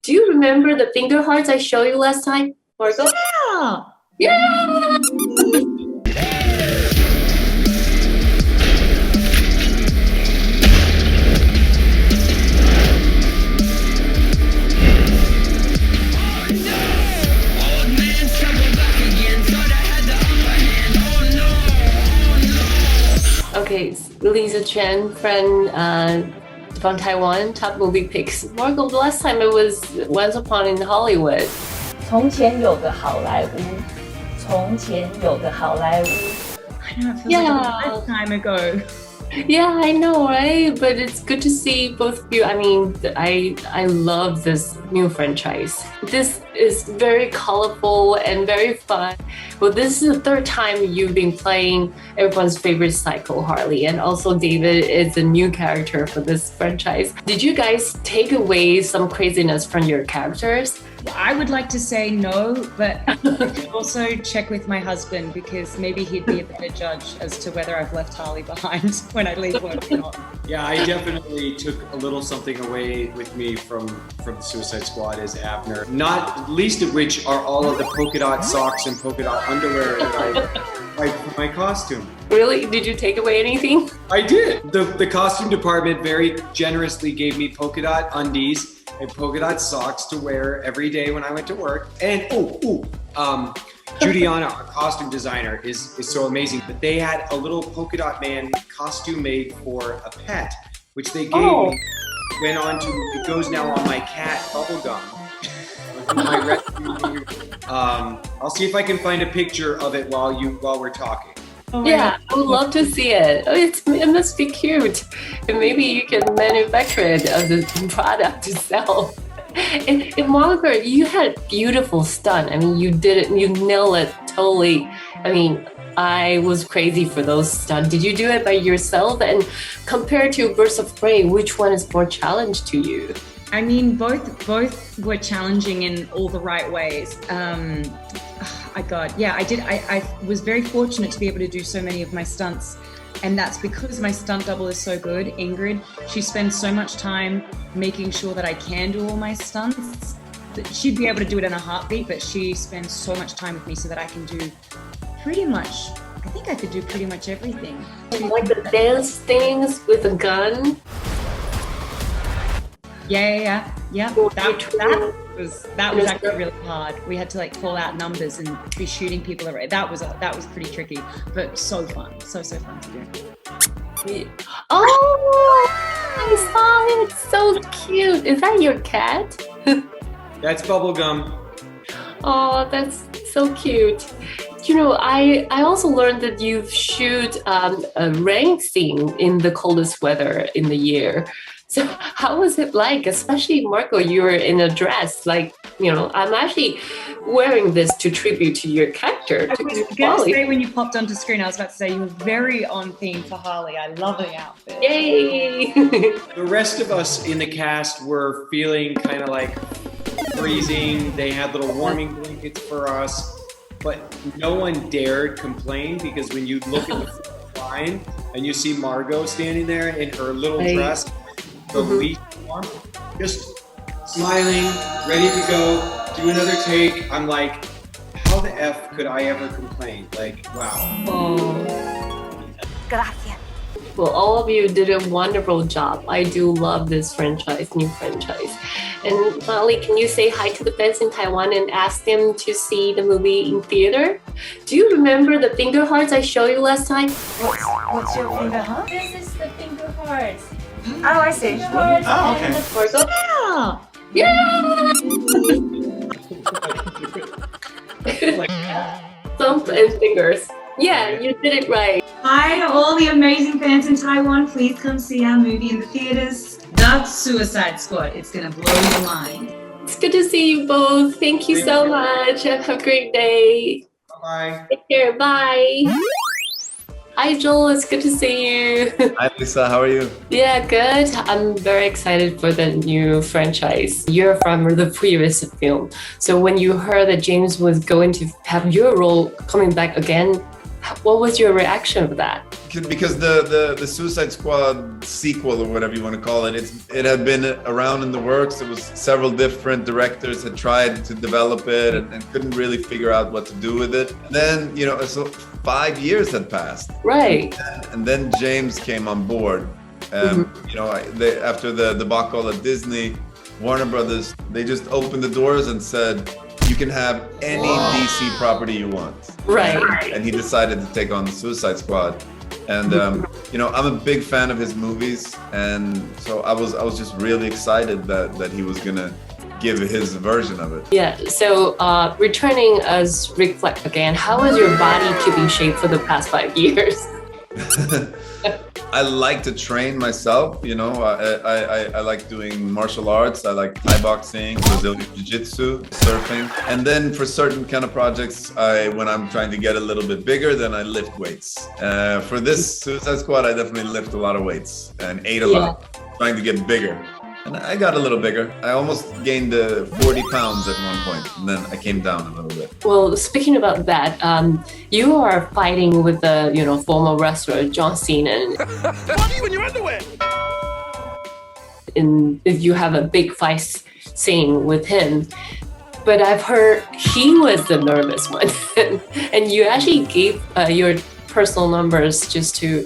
Do you remember the finger hearts I showed you last time, Margo? Yeah! Okay, Lisa Chen, friend from Taiwan, top movie picks. Margo, the last time it was Once Upon in Hollywood. 从前有个好莱坞，从前有个好莱坞。I know, it feels like a lifetime ago. Yeah, I know, right? But it's good to see both of you. I mean, I love this new franchise. This is very colorful and very fun. Well, this is the third time you've been playing everyone's favorite Psycho Harley, and also David is a new character for this franchise. Did you guys take away some craziness from your characters? I would like to say no, but I could also check with my husband because maybe he'd be a better judge as to whether I've left Harley behind when I leave work or not. Yeah, I definitely took a little something away with me from the Suicide Squad as Abner. Not least of which are all of the polka dot socks and polka dot underwear that I for my costume. Really? Did you take away anything? I did. The costume department very generously gave me polka dot undies and polka dot socks to wear every day when I went to work. And Juliana, our costume designer, is so amazing. But they had a little polka dot man costume made for a pet, which they gave me. Went on to, it goes now on my cat Bubblegum. I'll see if I can find a picture of it while we're talking. Yeah, I would love to see it. It must be cute. And maybe you can manufacture it as a product to sell. And Margaret, you had a beautiful stunt. I mean, you did it, you nailed it totally. I mean, I was crazy for those stunts. Did you do it by yourself? And compared to Birds of Prey, which one is more challenge to you? I mean, both were challenging in all the right ways. I was very fortunate to be able to do so many of my stunts. And that's because my stunt double is so good, Ingrid. She spends so much time making sure that I can do all my stunts. She'd be able to do it in a heartbeat, but she spends so much time with me so that I can do pretty much, I think I could do pretty much everything. Like the dance things with a gun? Yeah. That was actually really hard. We had to like call out numbers and be shooting people around. That was pretty tricky, but so fun. So fun to do. Oh, I saw it. So cute. Is that your cat? That's Bubblegum. Oh, that's so cute. You know, I also learned that you've shoot a rain scene in the coldest weather in the year. So how was it like? Especially Marco, you were in a dress. Like, you know, I'm actually wearing this to tribute to your character. I was going to say when you popped onto screen, I was about to say you were very on theme for Harley. I love the outfit. Yay! The rest of us in the cast were feeling kind of like freezing. They had little warming blankets for us, but no one dared complain because when you look at the line and you see Margot standing there in her little dress, the least warm, just smiling, ready to go, do another take. I'm like, how the F could I ever complain? Like, wow. Oh. Well, all of you did a wonderful job. I do love this new franchise. And Molly, can you say hi to the fans in Taiwan and ask them to see the movie in theater? Do you remember the finger hearts I showed you last time? What's your finger heart? This is the finger heart. Oh, I see. Oh, okay. Thumb and fingers. Yeah, you did it right. Hi, all the amazing fans in Taiwan. Please come see our movie in the theaters. That's Suicide Squad. It's gonna blow your mind. It's good to see you both. Thank you so much. Have a great day. Bye. Take care. Bye. Hi, Joel. It's good to see you. Hi, Lisa. How are you? Yeah, good. I'm very excited for the new franchise. You're from the previous film. So when you heard that James was going to have your role coming back again, What was your reaction of that? Because the Suicide Squad sequel, or whatever you want to call it, it had been around in the works. It was several different directors had tried to develop it and couldn't really figure out what to do with it. And then, so 5 years had passed. Right. And then James came on board. After the debacle at Disney, Warner Brothers, they just opened the doors and said, you can have any DC property you want. Right. And he decided to take on the Suicide Squad. And I'm a big fan of his movies, and so I was just really excited that he was gonna give his version of it. Yeah. So returning as Rick Fleck again, how is your body keeping shape for the past 5 years? I like to train myself, I like doing martial arts. I like Thai boxing, Brazilian Jiu-Jitsu, surfing. And then for certain kind of projects, when I'm trying to get a little bit bigger, then I lift weights. For this Suicide Squad, I definitely lift a lot of weights and ate a lot, trying to get bigger. And I got a little bigger. I almost gained 40 pounds at one point, and then I came down a little bit. Well, speaking about that, you are fighting with the former wrestler John Cena. Funny when you're underwear. And you have a big fight scene with him. But I've heard he was the nervous one, and you actually gave your personal numbers just to,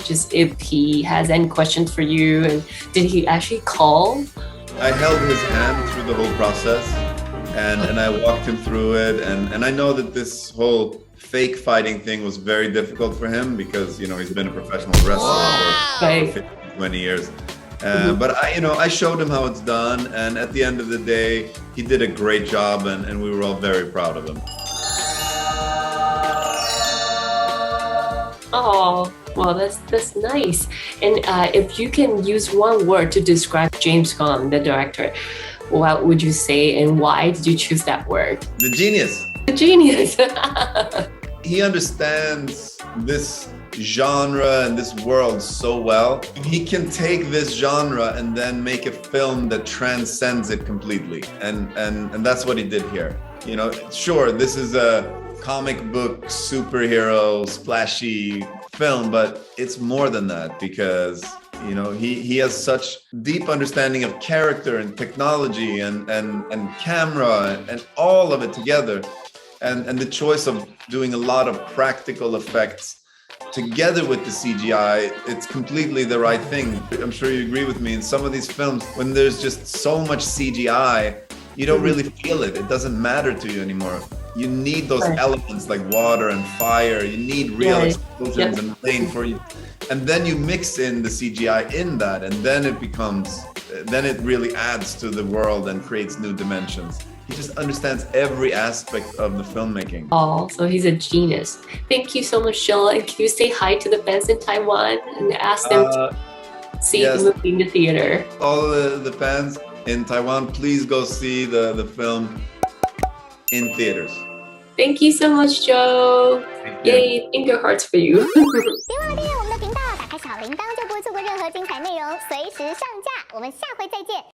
just if he has any questions for you. And did he actually call? I held his hand through the whole process, and I walked him through it. And I know that this whole fake fighting thing was very difficult for him because, he's been a professional wrestler for 15, 20 years. But I showed him how it's done. And at the end of the day, he did a great job, and we were all very proud of him. Oh, well, that's nice. And if you can use one word to describe James Gunn, the director, what would you say, and why did you choose that word? The genius. The genius. He understands this genre and this world so well. He can take this genre and then make a film that transcends it completely. And that's what he did here. Sure, this is a comic book superhero splashy film, but it's more than that because he has such deep understanding of character and technology and camera and all of it together, and the choice of doing a lot of practical effects together with the CGI. It's completely the right thing. I'm sure you agree with me. In some of these films, when there's just so much CGI, you don't really feel it. It doesn't matter to you anymore. You need those elements like water and fire. You need real explosions and rain for you. And then you mix in the CGI in that, and then it really adds to the world and creates new dimensions. He just understands every aspect of the filmmaking. Oh, so he's a genius. Thank you so much, Joel. And can you say hi to the fans in Taiwan and ask them to see the movie in the theater? All the fans in Taiwan, please go see the film in theaters. Thank you so much, Joe. Yay, finger hearts for you. 别忘了订阅我们的频道，打开小铃铛就不会错过任何精彩内容，随时上架。我们下回再见。